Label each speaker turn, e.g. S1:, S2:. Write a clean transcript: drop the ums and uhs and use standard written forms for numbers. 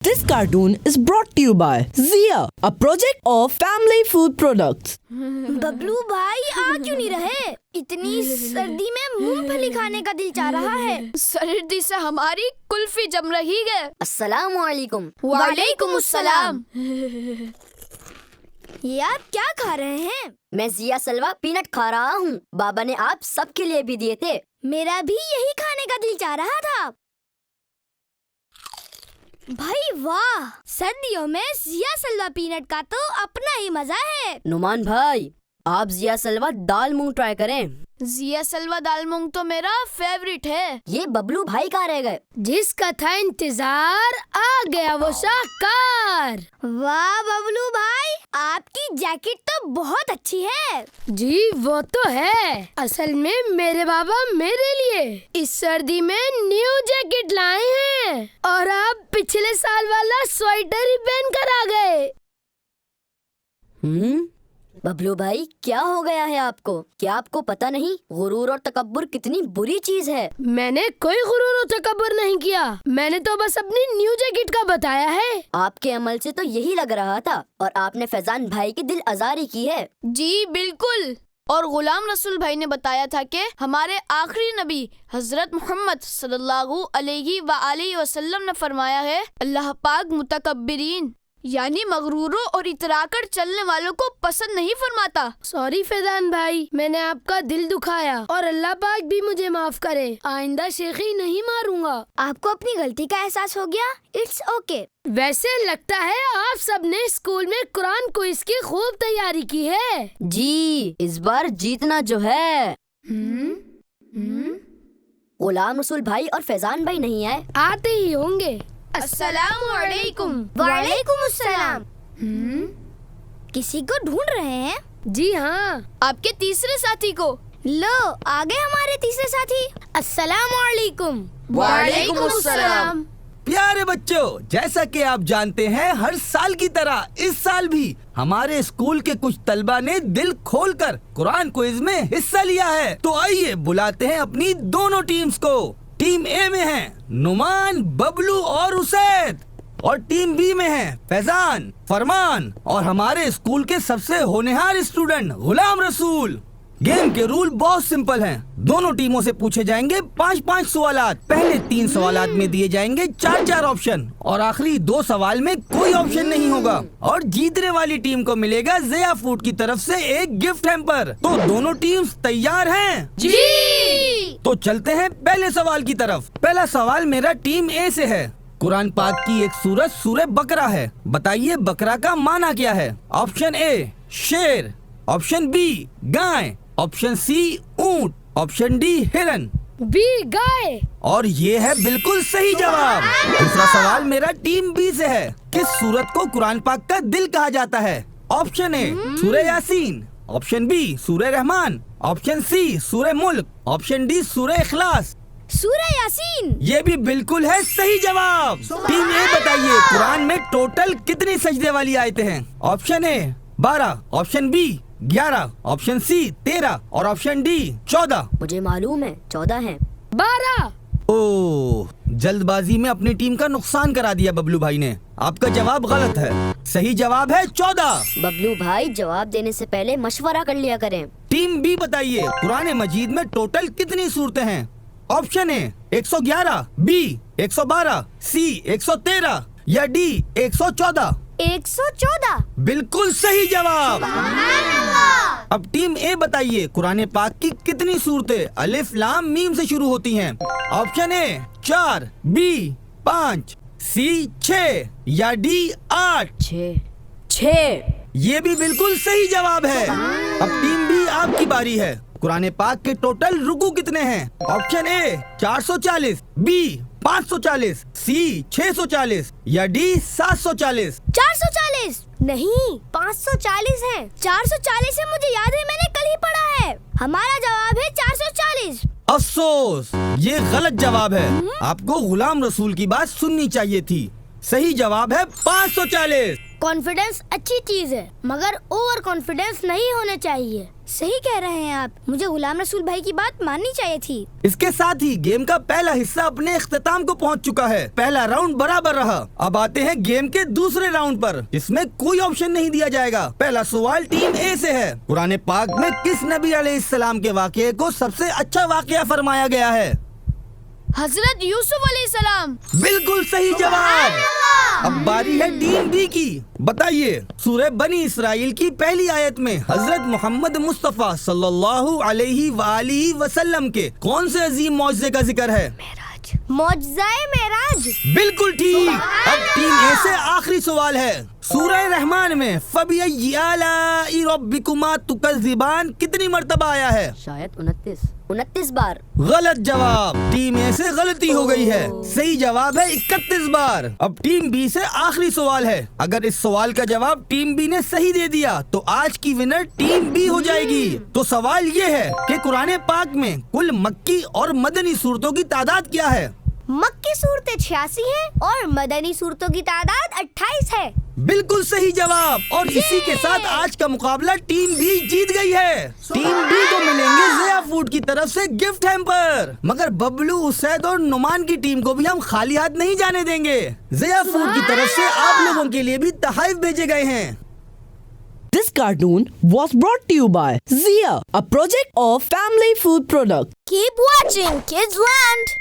S1: This cartoon is brought to you by Zia, a project of Family Food Products.
S2: Bablu भाई आ क्यों नहीं रहे? इतनी सर्दी में मूंगफली खाने का दिल चाह रहा है।
S3: सर्दी से हमारी कुल्फी जम रही है।
S2: अस्सलामुअलैकुम।
S3: वालेकुम अस्सलाम।
S2: ये आप क्या खा रहे हैं?
S4: मैं जिया सलवा पीनट खा रहा हूँ। बाबा ने आप सबके लिए भी दिए थे।
S2: मेरा भी यही खाने का दिल चाह रहा था। भाई वाह, सर्दियों में जिया सलवा पीनट का तो अपना ही मजा है।
S4: नुमान भाई, आप जिया सलवा दाल मूंग ट्राई करें।
S3: जिया सलवा दाल मूंग तो मेरा फेवरेट है।
S4: ये बबलू भाई कहाँ रह गए?
S5: जिसका था इंतजार आ गया वो शाहकार।
S2: वाह बबलू भाई, आपकी जैकेट तो बहुत अच्छी है।
S5: जी वो तो है। असल में मेरे बाबा मेरे लिए इस सर्दी में न्यू जैकेट लाए हैं और आप पिछले साल वाला स्वेटर ही पहन कर आ गए।
S4: बबलू भाई, क्या हो गया है आपको? क्या आपको पता नहीं गुरूर और तकब्बुर कितनी बुरी चीज है?
S5: मैंने कोई गुरूर और तकब्बुर नहीं किया। मैंने तो बस अपनी न्यू जैकेट का बताया है।
S4: आपके अमल से तो यही लग रहा था और आपने फैजान भाई की दिल आजारी की है।
S3: जी बिल्कुल। और गुलाम रसूल भाई ने बताया था कि हमारे आखिरी नबी हजरत मोहम्मद सल्लल्लाहु अलैहि वसल्लम ने फरमाया है, अल्लाह पाक मुतकब्बिरीन यानी मगरूरों और इतराकर चलने वालों को पसंद नहीं फरमाता।
S5: सॉरी फैजान भाई, मैंने आपका दिल दुखाया और अल्लाह पाक भी मुझे माफ करे। आइंदा शेखी नहीं मारूंगा।
S2: आपको अपनी गलती का एहसास हो गया? It's okay.
S5: वैसे लगता है आप सबने स्कूल में कुरान क्विज की खूब तैयारी की है।
S4: जी, इस बार जीतना जो है। गुलाम रसूल भाई और फैजान भाई नहीं आए।
S5: आते ही होंगे।
S3: अस्सलामुअलैकुम।
S2: वालेकुम अस्सलाम। किसी को ढूंढ रहे हैं?
S5: जी हाँ,
S3: आपके तीसरे साथी को।
S2: लो आ गए हमारे तीसरे साथी।
S5: अस्सलामुअलैकुम।
S3: वालेकुम अस्सलाम।
S6: प्यारे बच्चों, जैसा कि आप जानते हैं, हर साल की तरह इस साल भी हमारे स्कूल के कुछ तलबा ने दिल खोलकर कुरान क्विज में हिस्सा लिया है। तो आइए बुलाते हैं अपनी दोनों टीम्स को। टीम ए में हैं नुमान, बबलू और उसैद, और टीम बी में हैं फैजान, फरमान और हमारे स्कूल के सबसे होनहार स्टूडेंट गुलाम रसूल। गेम के रूल बहुत सिंपल हैं। दोनों टीमों से पूछे जाएंगे 5-5 सवालात। पहले 3 सवालात में दिए जाएंगे 4-4 ऑप्शन और आखिरी 2 सवाल में कोई ऑप्शन नहीं होगा। और जीतने वाली टीम को मिलेगा ज़िया फूड की तरफ से एक गिफ्ट हैम्पर। तो दोनों टीम्स तैयार हैं?
S3: जी।
S6: तो चलते हैं पहले सवाल की तरफ। पहला सवाल मेरा टीम ए से है। कुरान पाक की एक सूरत सूरह बकरा है। बताइए बकरा का माना क्या है? ऑप्शन ए शेर, ऑप्शन बी गाय, ऑप्शन सी ऊंट, ऑप्शन डी हिरन।
S5: बी गाय।
S6: और ये है बिल्कुल सही जवाब। दूसरा सवाल मेरा टीम बी से है। किस सूरत को कुरान पाक का दिल कहा जाता है? ऑप्शन ए सूरह यासीन, ऑप्शन बी सूरह रहमान, ऑप्शन सी सूरह मुल्क, ऑप्शन डी सूरह इखलास।
S2: सूरह यासीन।
S6: ये भी बिल्कुल है सही जवाब। टीम ए बताइए कुरान में टोटल कितनी सजदे वाली आयतें हैं? Option A 12, option B 11, option C 13 और ऑप्शन डी 14।
S4: मुझे मालूम है 14 हैं।
S5: 12।
S6: ओह, जल्दबाजी में अपनी टीम का नुकसान करा दिया बबलू भाई ने। आपका जवाब गलत है। सही जवाब है 14।
S4: बबलू भाई, जवाब देने से पहले मशवरा कर लिया करें।
S6: टीम बी बताइए कुरान मजीद में टोटल कितनी सूरतें हैं? ऑप्शन ए 111, बी 112, सी 113 या डी 114।
S2: 114।
S6: बिल्कुल सही जवाब। अब टीम ए बताइए कुरान पाक की कितनी सूरतें अलिफ लाम मीम से शुरू होती हैं? ऑप्शन ए 4, बी 5, सी 6 या डी 8।
S4: 6।
S6: ये भी बिल्कुल सही जवाब है। अब टीम बी आपकी बारी है। कुरान पाक के टोटल रुकू कितने हैं? ऑप्शन ए 440, बी 540, सी 640 या डी 740।
S2: 440 नहीं, 540 है। 440 है, मुझे याद है, मैंने कल ही पढ़ा है। हमारा जवाब है 440।
S6: अफसोस, ये गलत जवाब है। आपको गुलाम रसूल की बात सुननी चाहिए थी। सही जवाब है 540।
S2: कॉन्फिडेंस अच्छी चीज है, मगर ओवर कॉन्फिडेंस नहीं होना चाहिए। सही कह रहे हैं आप, मुझे गुलाम रसूल भाई की बात माननी चाहिए थी।
S6: इसके साथ ही गेम का पहला हिस्सा अपने इख्तिताम को पहुंच चुका है। पहला राउंड बराबर रहा। अब आते हैं गेम के दूसरे राउंड पर। इसमें कोई ऑप्शन नहीं दिया जाएगा। पहला सवाल टीम ए से है। कुरान पाक में किस नबी अलैहिस्सलाम के वाक़ये को सबसे अच्छा वाक़या फरमाया गया है?
S3: हजरत यूसुफ अलैहिस्सलाम।
S6: बिल्कुल सही जवाब। अब बारी है टीम बी की। बताइए, सूरह बनी इसराइल की पहली आयत में हजरत मोहम्मद मुस्तफा सल्लल्लाहु अलैहि वालिहि वसल्लम के कौन से अजीम मौजज़े का जिक्र है?
S2: मौजज़ाए मेराज।
S6: बिल्कुल ठीक। अब टीम ए से आखिरी सवाल है। सूरह रहमान में फबिअय्यि आलाइ रब्बिकुमा तुकज़्ज़िबान कितनी मर्तबा आया है?
S4: शायद 29 बार।
S6: गलत जवाब। टीम ए से गलती हो गई है। सही जवाब है 31 बार। अब टीम बी से आखिरी सवाल है। अगर इस सवाल का जवाब टीम बी ने सही दे दिया तो आज की विनर टीम बी हो जाएगी। तो सवाल ये है कि कुरान पाक में कुल मक्की और मदनी सूरतों की तादाद क्या है?
S2: मक्की सूरतें 86 हैं और मदनी सूरतों की तादाद 28 है।
S6: बिल्कुल सही जवाब। और इसी के साथ आज का मुकाबला टीम बी जीत गई है। टीम बी को मिलेंगे ज़िया फूड की तरफ से गिफ्ट हैम्पर। मगर बबलू, उसैद और नुमान की टीम को भी हम खाली हाथ नहीं जाने देंगे। ज़िया फूड की तरफ से आप लोगों के लिए भी तोहफे भेजे गए हैं।
S1: This cartoon was brought to you by Zia, a project of Family Food Products.
S2: Keep watching Kids Land.